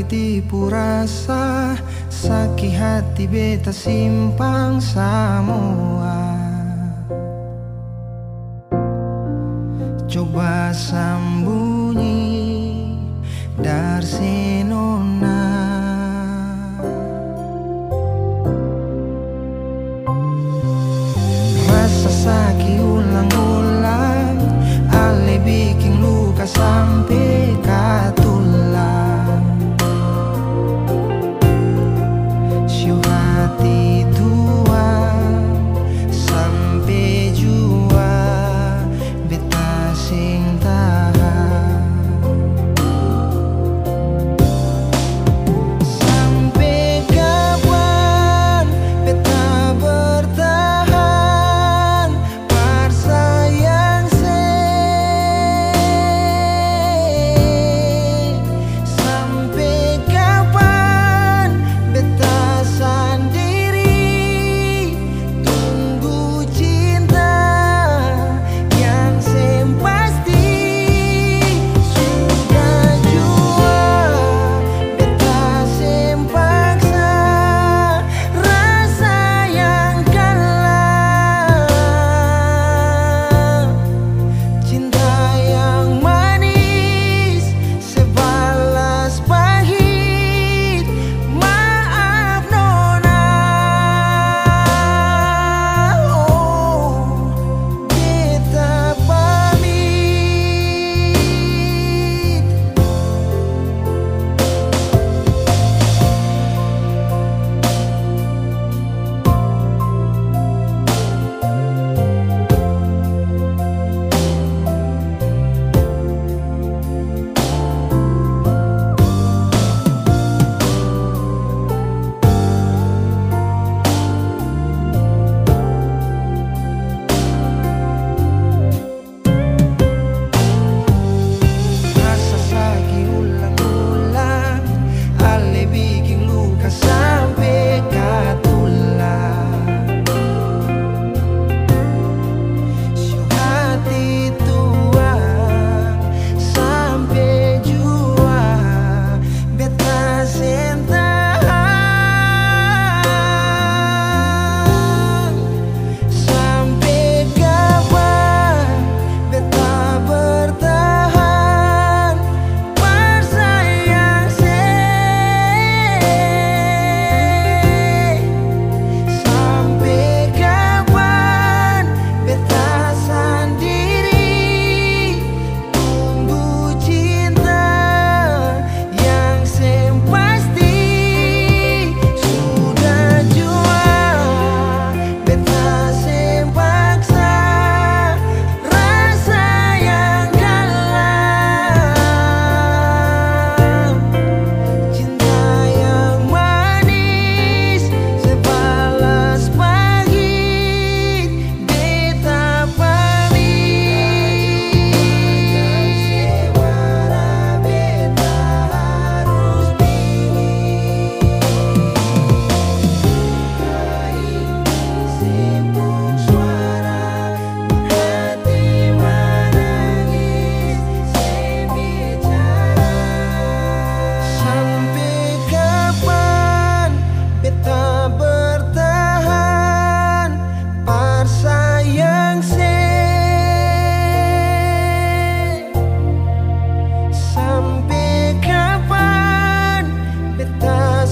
ditipu rasa, sakit hati beta simpang semua. Coba sembunyi dari si nona, rasa sakit ulang-ulang, ale bikin luka sampai ke tulang. Siu hati tua sampai jua beta sing tahan. Sampai kapan beta bertahan, bersayang sampai kapan beta sendiri tunggu cinta yang pasti. Sudah jua beta paksa rasa yang kalah, cinta yang manis sebalas pahit. Maaf nona, oh beta pamit. Rasa sakit ulang-ulang, ale bikin luka sampai ke tulang. Siu hati tua sampai jua beta sing tahan. Sampai kapan beta bertahan, bersayang sampai kapan beta sendiri tunggu cinta yang pasti. Sudah jua beta paksa rasa yang kalah, cinta yang manis sebalas pahit. Beta pamit. Suara beta harus dingin, sibuk suara hati menangis saya bicara. Sampai kapan beta bertahan, bersayang sampai kapan beta